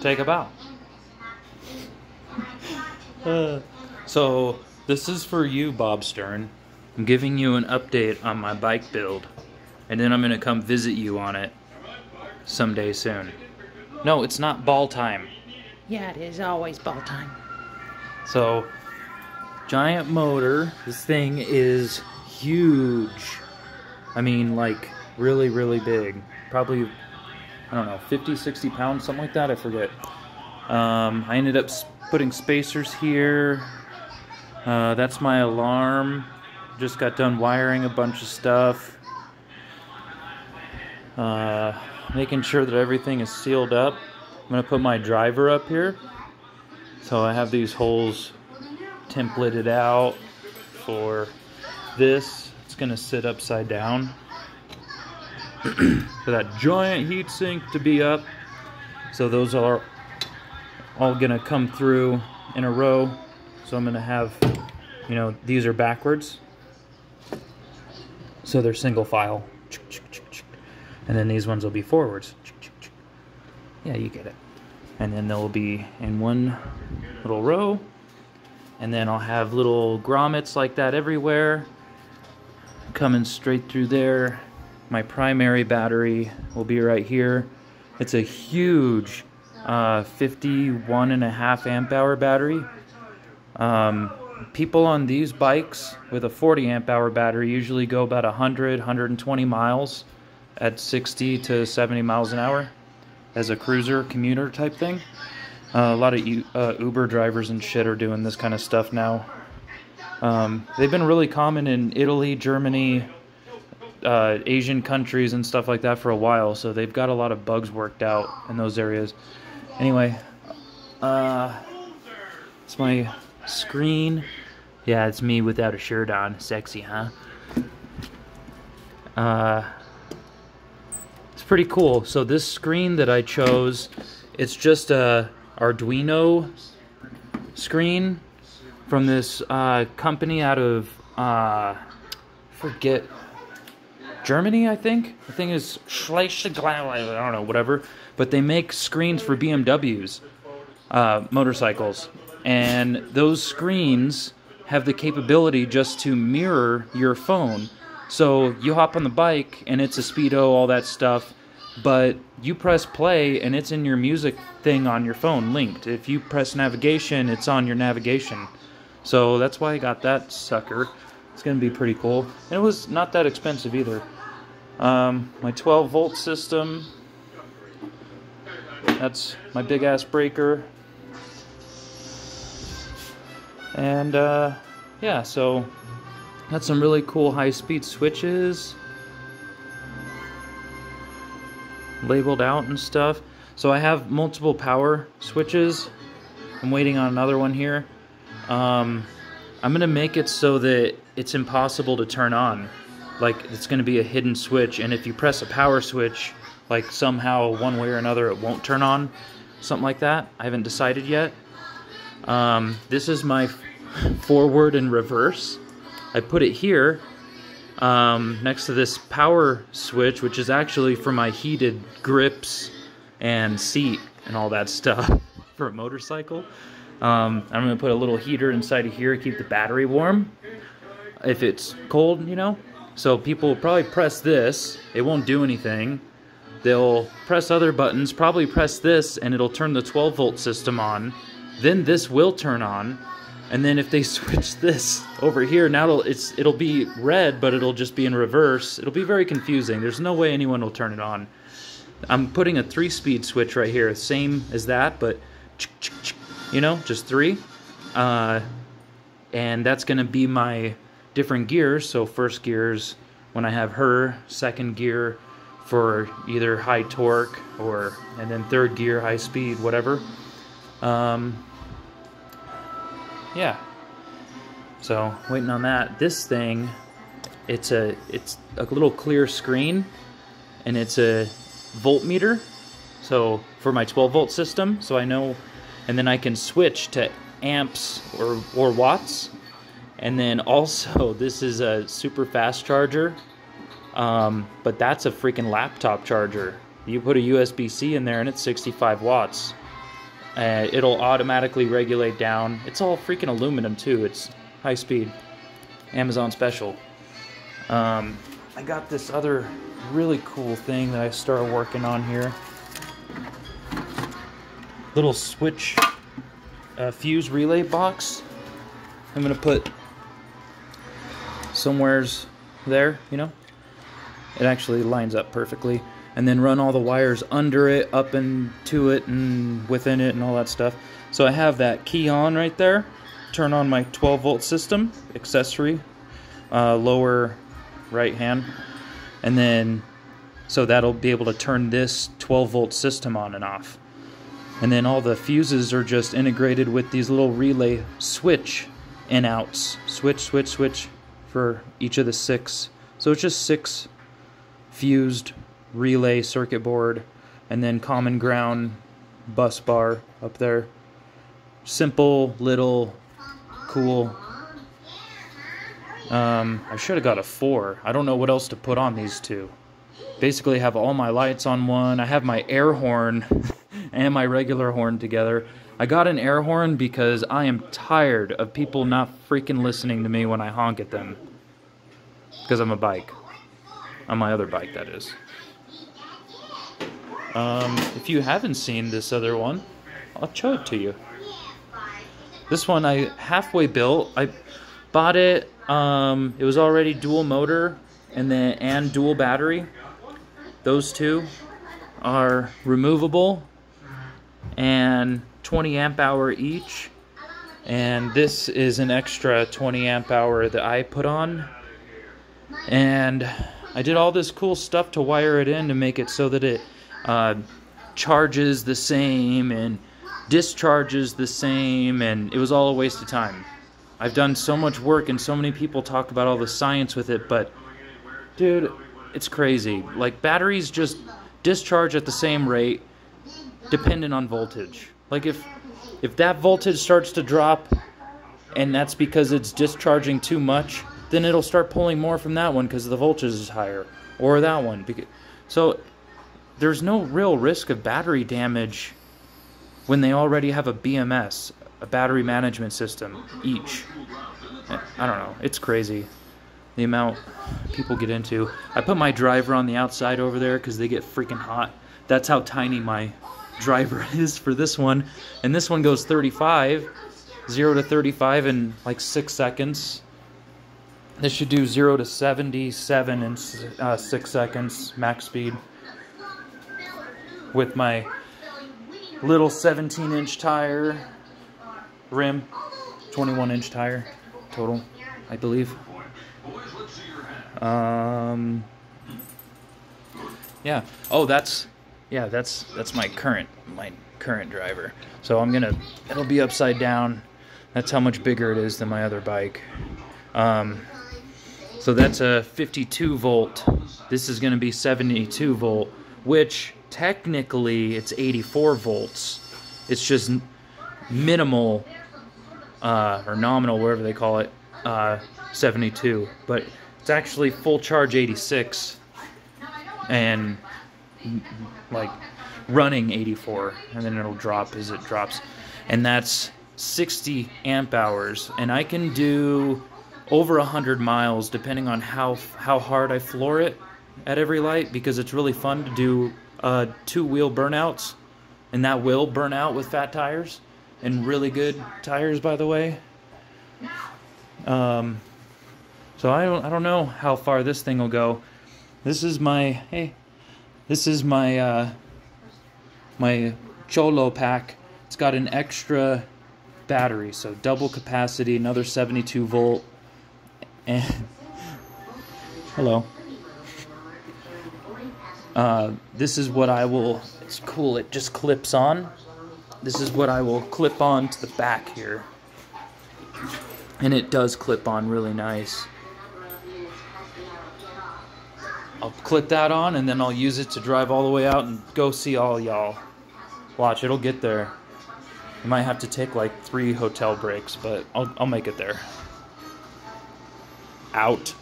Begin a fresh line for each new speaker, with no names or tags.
take a bow. So this is for you, Bob Stern. I'm giving you an update on my bike build, and then I'm gonna come visit you on it someday soon. No, it's not ball time.
Yeah, it is always ball time.
So, giant motor. This thing is huge. I mean, like, really, really big. Probably, I don't know, 50, 60 pounds, something like that, I forget. I ended up putting spacers here. That's my alarm. Just got done wiring a bunch of stuff. Making sure that everything is sealed up. I'm going to put my driver up here. So I have these holes templated out for this. It's going to sit upside down. For that giant heatsink to be up. So those are all going to come through in a row. So I'm going to have, you know, these are backwards. So they're single file. And then these ones will be forwards. Yeah, you get it. And then they'll be in one little row. And then I'll have little grommets like that everywhere. Coming straight through there. My primary battery will be right here. It's a huge 51.5 amp hour battery. People on these bikes with a 40 amp hour battery usually go about 100, 120 miles at 60 to 70 miles an hour as a cruiser, commuter type thing. A lot of Uber drivers and shit are doing this kind of stuff now. They've been really common in Italy, Germany, Asian countries and stuff like that for a while, so they've got a lot of bugs worked out in those areas. Anyway, it's my screen. Yeah, it's me without a shirt on. Sexy, huh? It's pretty cool. So this screen that I chose, it's just a Arduino screen from this company out of forget, Germany, I think. The thing is Schleswig, I don't know, whatever. But they make screens for BMWs, motorcycles, and those screens have the capability just to mirror your phone. So you hop on the bike and it's a speedo, all that stuff, but you press play and it's in your music thing on your phone linked. If you press navigation, it's on your navigation. So that's why I got that sucker. It's gonna be pretty cool. And it was not that expensive either. My 12 volt system, that's my big ass breaker. And yeah, so got some really cool high-speed switches labeled out and stuff. So I have multiple power switches. I'm waiting on another one here. I'm gonna make it so that it's impossible to turn on. Like, it's gonna be a hidden switch, and if you press a power switch, like somehow one way or another it won't turn on. Something like that. I haven't decided yet. This is my forward and reverse. I put it here next to this power switch, which is actually for my heated grips and seat and all that stuff for a motorcycle. I'm going to put a little heater inside of here to keep the battery warm if it's cold, you know. So people will probably press this. It won't do anything. They'll press other buttons, probably press this, and it'll turn the 12 volt system on. Then this will turn on. And then if they switch this over here, now it'll be red, but it'll just be in reverse. It'll be very confusing. There's no way anyone will turn it on. I'm putting a 3-speed switch right here, same as that, but you know, just 3. And that's gonna be my different gears. So first gear's when I have her, second gear for either high torque and then third gear, high speed, whatever. Yeah, so waiting on that. This thing, it's a little clear screen, and it's a voltmeter. So for my 12 volt system, so I know, and then I can switch to amps or watts. And then also, this is a super fast charger, but that's a freaking laptop charger. You put a USB-C in there, and it's 65 watts. It'll automatically regulate down. It's all freaking aluminum too. It's high speed. Amazon special. I got this other really cool thing that I started working on here. Little switch fuse relay box. I'm gonna put somewheres there, you know. It actually lines up perfectly. And then run all the wires under it, up into it, and within it, and all that stuff. So I have that key on right there. Turn on my 12-volt system, accessory, lower right hand. And then, so that'll be able to turn this 12-volt system on and off. And then all the fuses are just integrated with these little relay switch in outs. Switch, switch, switch for each of the 6. So it's just 6 fused relay circuit board, and then common ground bus bar up there. Simple, little, cool. I should have got a 4. I don't know what else to put on these 2. Basically have all my lights on one. I have my air horn and my regular horn together. I got an air horn because I am tired of people not freaking listening to me when I honk at them. Because I'm a bike. On my other bike, that is. If you haven't seen this other one, I'll show it to you. This one I halfway built. I bought it. It was already dual motor and dual battery. Those two are removable and 20 amp hour each. And this is an extra 20 amp hour that I put on. And I did all this cool stuff to wire it in to make it so that it charges the same and discharges the same, and it was all a waste of time. I've done so much work and so many people talk about all the science with it, but dude, it's crazy. Like, batteries just discharge at the same rate dependent on voltage. Like, if that voltage starts to drop and that's because it's discharging too much, then it'll start pulling more from that one because the voltage is higher, or that one. So there's no real risk of battery damage when they already have a BMS, a battery management system, each. I don't know. It's crazy the amount people get into. I put my driver on the outside over there because they get freaking hot. That's how tiny my driver is for this one. And this one goes 35, 0 to 35 in like 6 seconds. This should do 0 to 77 in 6 seconds, max speed. With my little 17-inch tire rim, 21-inch tire total, I believe. Yeah. Oh, that's my current driver. So it'll be upside down. That's how much bigger it is than my other bike. So that's a 52 volt. This is going to be 72 volt, which technically it's 84 volts. It's just minimal, or nominal, whatever they call it, 72. But it's actually full charge 86 and like running 84, and then it'll drop as it drops. And that's 60 amp hours, and I can do over 100 miles depending on how hard I floor it at every light, because it's really fun to do 2-wheel burnouts, and that will burn out with fat tires, and really good tires, by the way. So I don't know how far this thing will go. This is my my Cholo pack. It's got an extra battery, so double capacity, another 72 volt, and hello. This is what I will, it's cool, it just clips on. This is what I will clip on to the back here. And it does clip on really nice. I'll clip that on, and then I'll use it to drive all the way out and go see all y'all. Watch, it'll get there. I might have to take like 3 hotel breaks, but I'll make it there. Out.